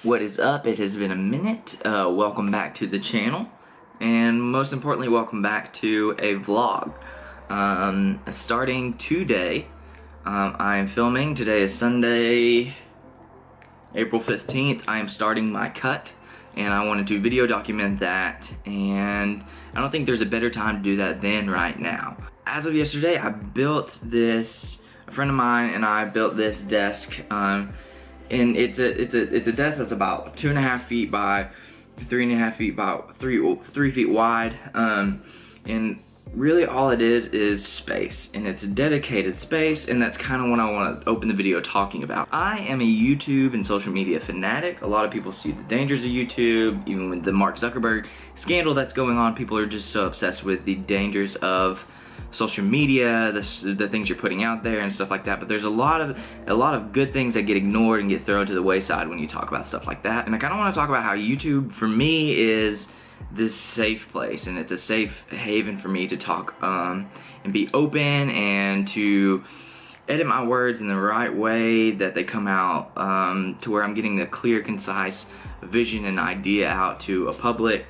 What is up? It has been a minute. Welcome back to the channel, and most importantly, welcome back to a vlog. Starting today, I am filming. Today is Sunday, April 15th. I am starting my cut, and I wanted to video document that, and I don't think there's a better time to do that than right now. As of yesterday, I built this, a friend of mine and I built this desk, and it's a desk that's about 2.5 feet by 3.5 feet by 3 feet wide, and really all it is space, and it's a dedicated space, and that's kind of what I want to open the video talking about. I am a YouTube and social media fanatic. A lot of people see the dangers of YouTube. Even with the Mark Zuckerberg scandal that's going on, people are just so obsessed with the dangers of social media, the things you're putting out there and stuff like that. But there's a lot of good things that get ignored and get thrown to the wayside when you talk about stuff like that. And I kind of want to talk about how YouTube for me is this safe place, and it's a safe haven for me to talk and be open and to edit my words in the right way that they come out, to where I'm getting a clear, concise vision and idea out to a public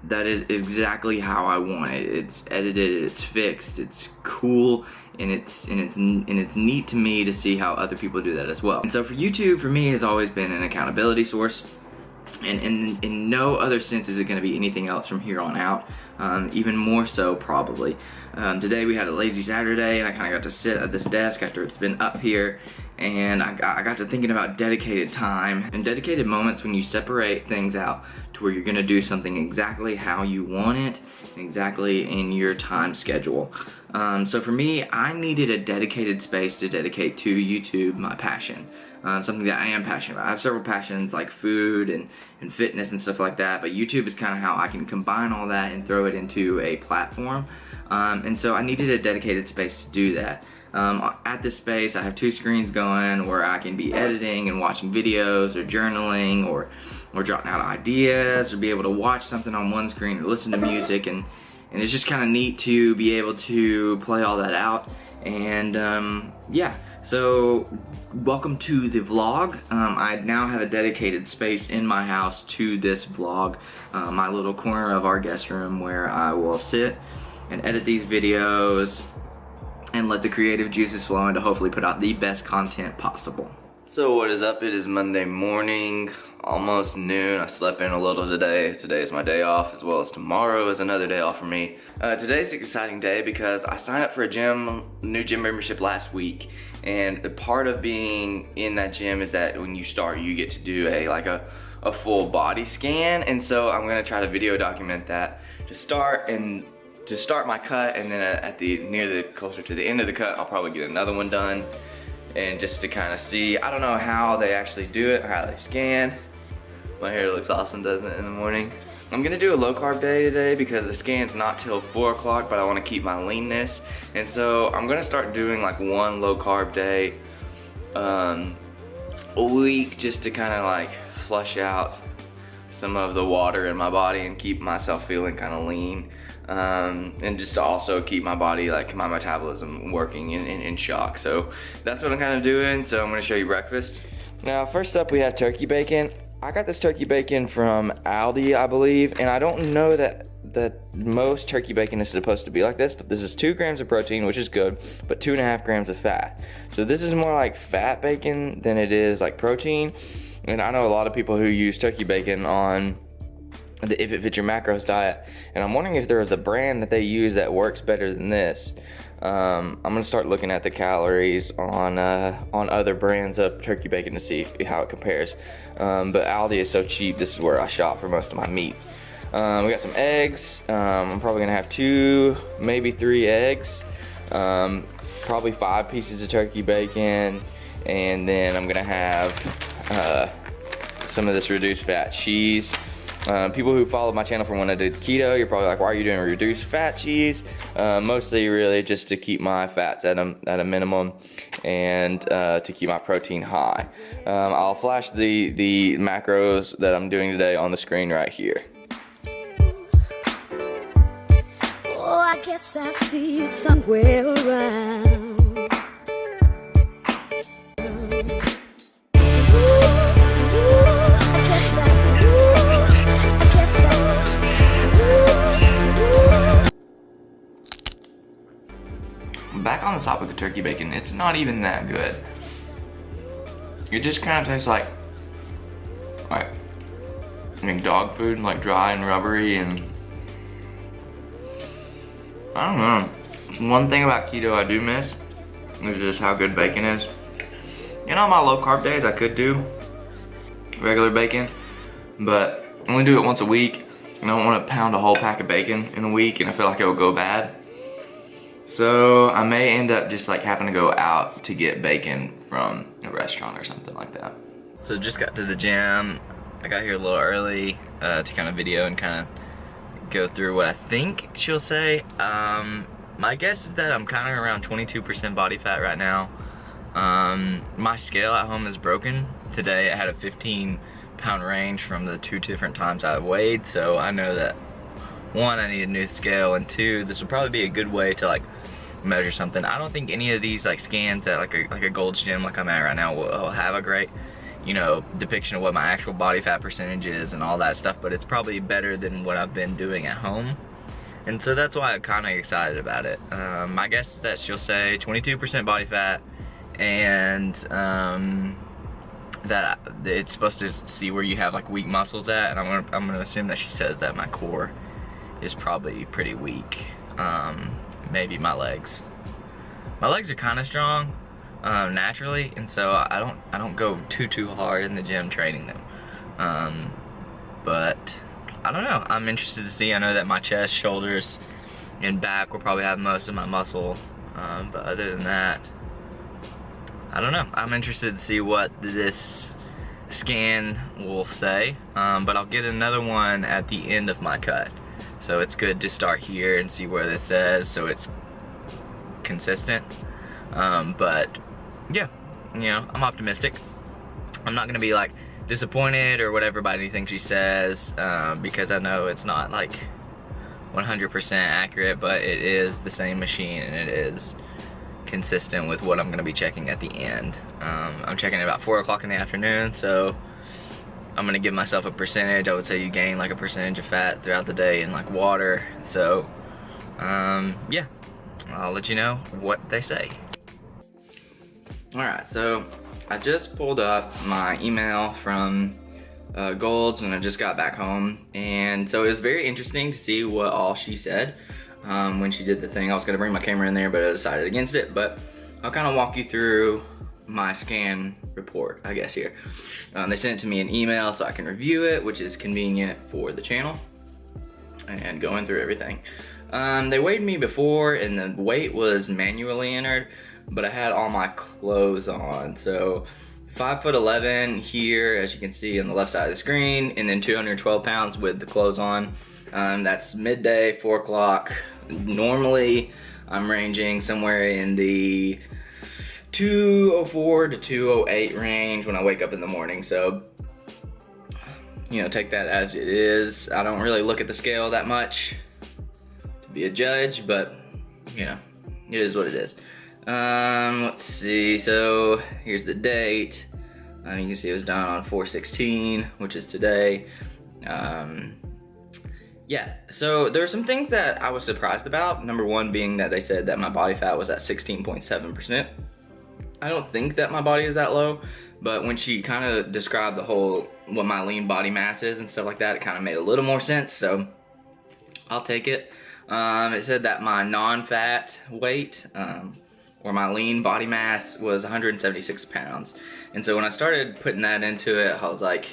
that is exactly how I want it. It's edited, it's fixed, it's cool, and it's neat to me to see how other people do that as well. And so for YouTube, for me, has always been an accountability source. And in no other sense is it going to be anything else from here on out, even more so probably. Today we had a lazy Saturday, and I kind of got to sit at this desk after it's been up here, and I got to thinking about dedicated time and dedicated moments when you separate things out to where you're going to do something exactly how you want it, exactly in your time schedule. So for me, I needed a dedicated space to dedicate to YouTube, my passion. Something that I am passionate about. I have several passions like food and fitness and stuff like that, but YouTube is kind of how I can combine all that and throw it into a platform. And so I needed a dedicated space to do that. At this space, I have 2 screens going where I can be editing and watching videos or journaling or jotting out ideas, or be able to watch something on one screen or listen to music, and it's just kind of neat to be able to play all that out. And yeah. So, welcome to the vlog. I now have a dedicated space in my house to this vlog, my little corner of our guest room where I will sit and edit these videos and let the creative juices flow, and to hopefully put out the best content possible. So what is up? It is Monday morning, almost noon. I slept in a little today. Today is my day off, as well as tomorrow is another day off for me. Today's an exciting day because I signed up for a new gym membership last week, and the part of being in that gym is that when you start, you get to do a full body scan, and so I'm gonna try to video document that to start my cut, and then closer to the end of the cut, I'll probably get another one done. And just to kind of see, I don't know how they actually do it or how they scan. My hair looks awesome, doesn't it, in the morning? I'm gonna do a low carb day today because the scan's not till 4 o'clock, but I wanna keep my leanness. And so I'm gonna start doing like 1 low carb day a week, just to kind of like flush out some of the water in my body and keep myself feeling kind of lean. And just to also keep my body, like my metabolism working in shock. So that's what I'm kind of doing. So I'm gonna show you breakfast. Now, first up we have turkey bacon. I got this turkey bacon from Aldi, I believe, and I don't know that most turkey bacon is supposed to be like this, but this is 2 grams of protein, which is good, but 2.5 grams of fat. So this is more like fat bacon than it is like protein. And I know a lot of people who use turkey bacon on the If It Fits Your Macros diet, and I'm wondering if there is a brand that they use that works better than this. I'm gonna start looking at the calories on other brands of turkey bacon to see how it compares. But Aldi is so cheap, this is where I shop for most of my meats. We got some eggs. I'm probably gonna have 2, maybe 3 eggs. Probably 5 pieces of turkey bacon, and then I'm gonna have some of this reduced fat cheese. People who follow my channel from when I did keto, you're probably like, why are you doing reduced fat cheese? Mostly really just to keep my fats at a minimum, and to keep my protein high. I'll flash the macros that I'm doing today on the screen right here. Oh, I guess I see you somewhere around. Ooh, ooh. topic of turkey bacon, it's not even that good. It just kind of tastes like dog food, like dry and rubbery, and I don't know. One thing about keto I do miss is just how good bacon is. You know, on my low carb days I could do regular bacon, but I only do it once a week. And I don't want to pound a whole pack of bacon in a week, and I feel like it will go bad. So I may end up just like having to go out to get bacon from a restaurant or something like that. So just got to the gym. I got here a little early to kind of video and kind of go through what I think she'll say. My guess is that I'm kind of around 22% body fat right now. My scale at home is broken. Today I had a 15-pound range from the 2 different times I weighed, so I know that 1, I need a new scale, and 2, this would probably be a good way to like measure something. I don't think any of these like scans at like a Gold's Gym like I'm at right now will have a great, you know, depiction of what my actual body fat percentage is and all that stuff, but it's probably better than what I've been doing at home. And so that's why I'm kind of excited about it. My guess is that she'll say 22% body fat, and that it's supposed to see where you have like weak muscles at, and I'm gonna assume that she says that my core is probably pretty weak. Maybe my legs. My legs are kind of strong naturally, and so I don't go too hard in the gym training them. But I don't know. I'm interested to see. I know that my chest, shoulders, and back will probably have most of my muscle, but other than that, I don't know. I'm interested to see what this scan will say, but I'll get another one at the end of my cut. So it's good to start here and see where this says, so it's consistent. But yeah, you know, I'm optimistic. I'm not gonna be like disappointed or whatever by anything she says, because I know it's not like 100% accurate, but it is the same machine and it is consistent with what I'm gonna be checking at the end. I'm checking at about 4 o'clock in the afternoon, so I'm gonna give myself a percentage. I would say you gain like a percentage of fat throughout the day in like water. So yeah, I'll let you know what they say. Alright, so I just pulled up my email from Gold's and I just got back home, and so it was very interesting to see what all she said when she did the thing. I was gonna bring my camera in there, but I decided against it. But I'll kind of walk you through my scan report, I guess, here. They sent it to me in email so I can review it, which is convenient for the channel, and going through everything. They weighed me before and the weight was manually entered, but I had all my clothes on. So 5'11" here, as you can see on the left side of the screen, and then 212 pounds with the clothes on. That's midday, 4 o'clock. Normally, I'm ranging somewhere in the 204 to 208 range when I wake up in the morning. So, you know, take that as it is. I don't really look at the scale that much to be a judge, but, you know, it is what it is. Let's see, so here's the date. You can see it was done on 4/16, which is today. Yeah, so there are some things that I was surprised about. Number one being that they said that my body fat was at 16.7%. I don't think that my body is that low, but when she kind of described the whole, what my lean body mass is and stuff like that, it kind of made a little more sense, so I'll take it. It said that my non-fat weight, or my lean body mass, was 176 pounds. And so when I started putting that into it, I was like,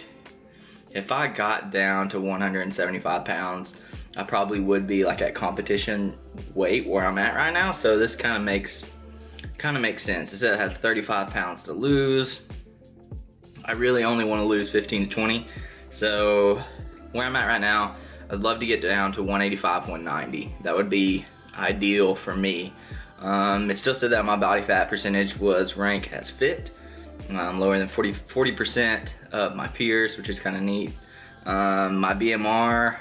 if I got down to 175 pounds, I probably would be like at competition weight where I'm at right now. So this kind of makes sense. It said it has 35 pounds to lose. I really only want to lose 15 to 20. So where I'm at right now, I'd love to get down to 185, 190. That would be ideal for me. It still said that my body fat percentage was ranked as fit. Lower than 40% of my peers, which is kind of neat. My BMR,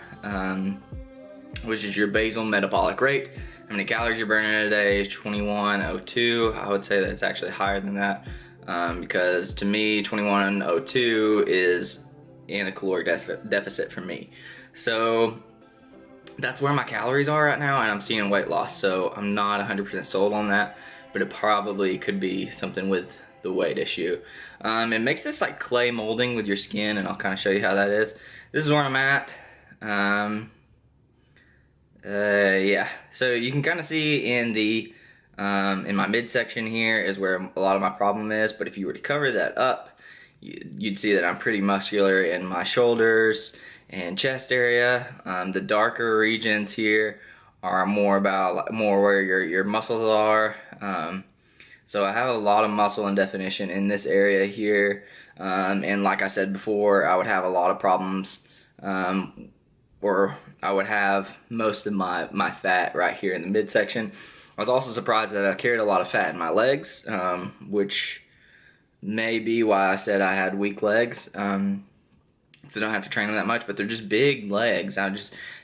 which is your basal metabolic rate. How many calories you're burning in a day is 2102. I would say that it's actually higher than that, because to me, 2102 is in a caloric deficit for me. So that's where my calories are right now, and I'm seeing weight loss, so I'm not 100% sold on that. but it probably could be something with the weight issue. It makes this like clay molding with your skin, and I'll kind of show you how that is. This is where I'm at. Yeah, so you can kind of see in the in my midsection here is where a lot of my problem is, but if you were to cover that up, you'd see that I'm pretty muscular in my shoulders and chest area. The darker regions here are more where your muscles are. So I have a lot of muscle and definition in this area here, and like I said before, I would have a lot of problems, or I would have most of my fat right here in the midsection. I was also surprised that I carried a lot of fat in my legs, which may be why I said I had weak legs. So I don't have to train them that much, but they're just big legs.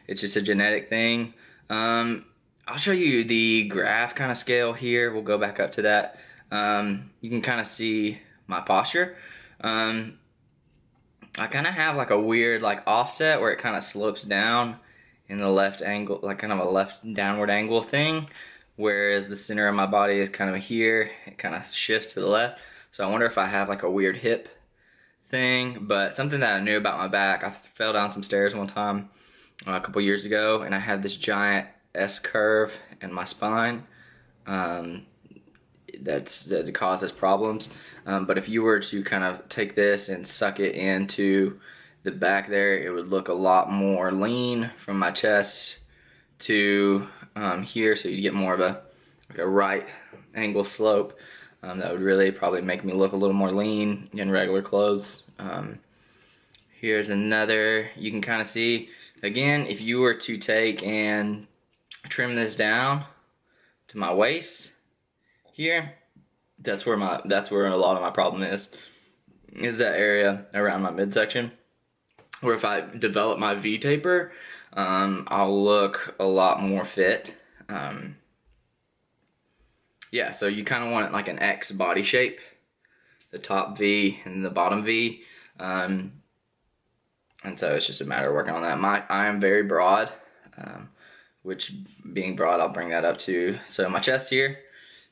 It's just a genetic thing. I'll show you the graph kind of scale here. We'll go back up to that. You can kind of see my posture. I kind of have like a weird like offset where it kind of slopes down in the left angle, like kind of a left downward angle thing, whereas the center of my body is kind of here. It kind of shifts to the left. So I wonder if I have like a weird hip thing. But something that I knew about my back, I fell down some stairs one time a couple years ago, and I had this giant S curve in my spine that causes problems. But if you were to kind of take this and suck it into the back there, it would look a lot more lean from my chest to here, so you get more of a right angle slope. That would really probably make me look a little more lean in regular clothes. Here's another, you can kind of see, again, if you were to take and trim this down to my waist here, that's where a lot of my problem is that area around my midsection, where if I develop my V-taper, I'll look a lot more fit. Yeah, so you kind of want it like an X body shape, the top V and the bottom V, and so it's just a matter of working on that. I am very broad, which being broad, I'll bring that up too. So my chest here,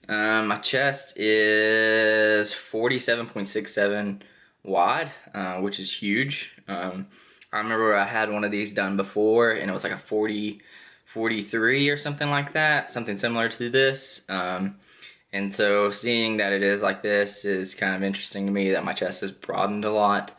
my chest is 47.67 wide, which is huge. I remember I had one of these done before, and it was like a 43 or something like that, something similar to this. And so seeing that it is like this is kind of interesting to me, that my chest has broadened a lot,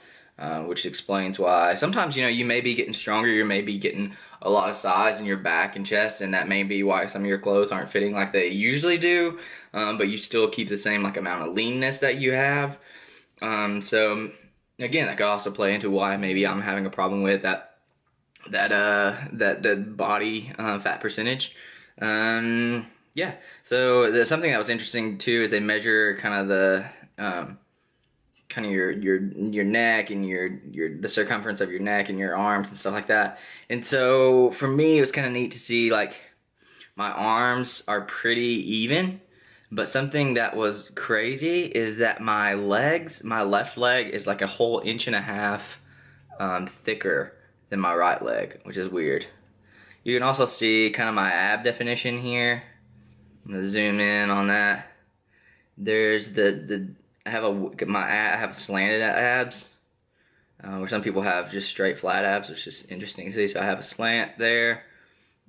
which explains why sometimes, you know, you may be getting stronger, you may be getting a lot of size in your back and chest, and that may be why some of your clothes aren't fitting like they usually do, but you still keep the same like amount of leanness that you have. So again, that could also play into why maybe I'm having a problem with that body fat percentage. Yeah, so something that was interesting too is they measure kind of the kind of your neck and the circumference of your neck and your arms and stuff like that. And so for me, it was kind of neat to see like my arms are pretty even, but something that was crazy is that my left leg is like a whole 1.5 inches thicker than my right leg, which is weird. You can also see kind of my ab definition here. I'm gonna zoom in on that. There's I have slanted abs, where some people have just straight flat abs, which is interesting to see. So I have a slant there,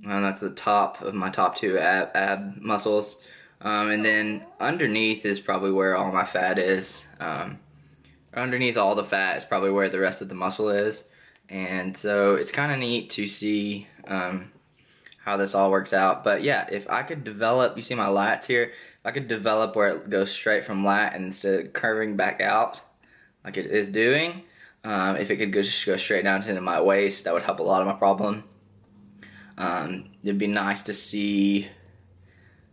and that's the top of my top two ab muscles. And then underneath is probably where all my fat is. Underneath all the fat is probably where the rest of the muscle is. And so it's kind of neat to see how this all works out. But yeah, if I could develop, you see my lats here, if I could develop where it goes straight from lat instead of curving back out like it is doing, if it could just go straight down to my waist, that would help a lot of my problem. It'd be nice to see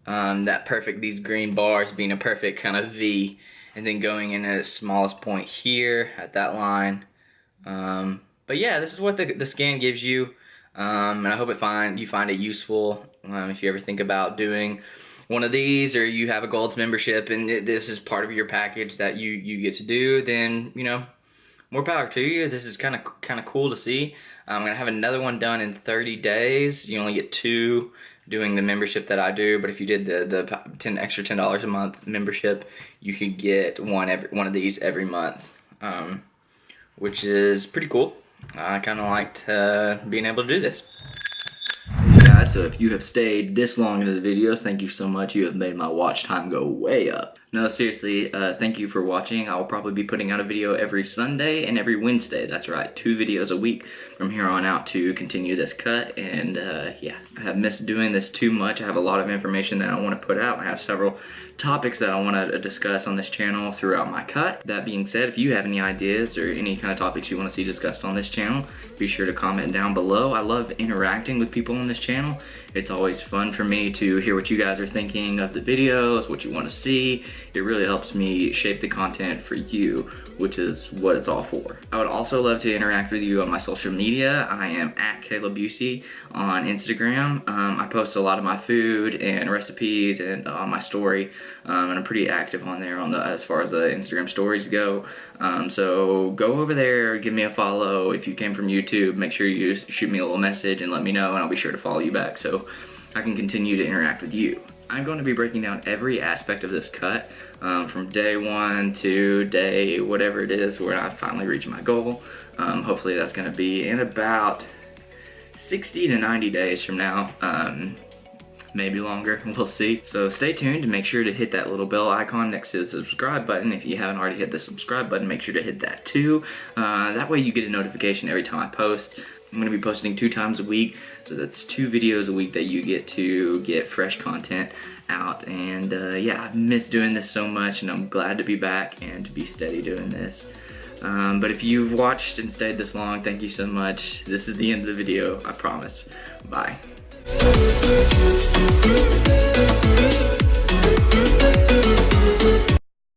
these green bars being a perfect kind of V, and then going in at its smallest point here at that line. But yeah, this is what the scan gives you, and I hope you find it useful. If you ever think about doing one of these, or you have a Gold's membership and this is part of your package that you get to do, then, you know, more power to you. This is kind of cool to see. I'm gonna have another one done in 30 days. You only get 2 doing the membership that I do, but if you did the extra $10 a month membership, you could get one of these every month, which is pretty cool. I kind of liked being able to do this. Guys, so if you have stayed this long into the video, thank you so much. You have made my watch time go way up. No, seriously, thank you for watching. I will probably be putting out a video every Sunday and every Wednesday. That's right, 2 videos a week from here on out to continue this cut. And yeah, I have missed doing this too much. I have a lot of information that I want to put out. I have several topics that I want to discuss on this channel throughout my cut. That being said, if you have any ideas or any kind of topics you want to see discussed on this channel, be sure to comment down below. I love interacting with people on this channel. It's always fun for me to hear what you guys are thinking of the videos, what you want to see. It really helps me shape the content for you, which is what it's all for. I would also love to interact with you on my social media. I am at Caleb Busey on Instagram. I post a lot of my food and recipes and on my story, and I'm pretty active on there as far as the Instagram stories go. So go over there, give me a follow. If you came from YouTube, make sure you shoot me a little message and let me know, and I'll be sure to follow you back so I can continue to interact with you. I'm going to be breaking down every aspect of this cut, from day 1 to day whatever it is where I finally reach my goal. Hopefully that's going to be in about 60 to 90 days from now, maybe longer, we'll see. So stay tuned and make sure to hit that little bell icon next to the subscribe button. If you haven't already hit the subscribe button, make sure to hit that too. That way you get a notification every time I post. I'm going to be posting 2 times a week, so that's 2 videos a week that you get to get fresh content out. And yeah, I've missed doing this so much, and I'm glad to be back and to be steady doing this. But if you've watched and stayed this long, thank you so much. This is the end of the video, I promise. Bye.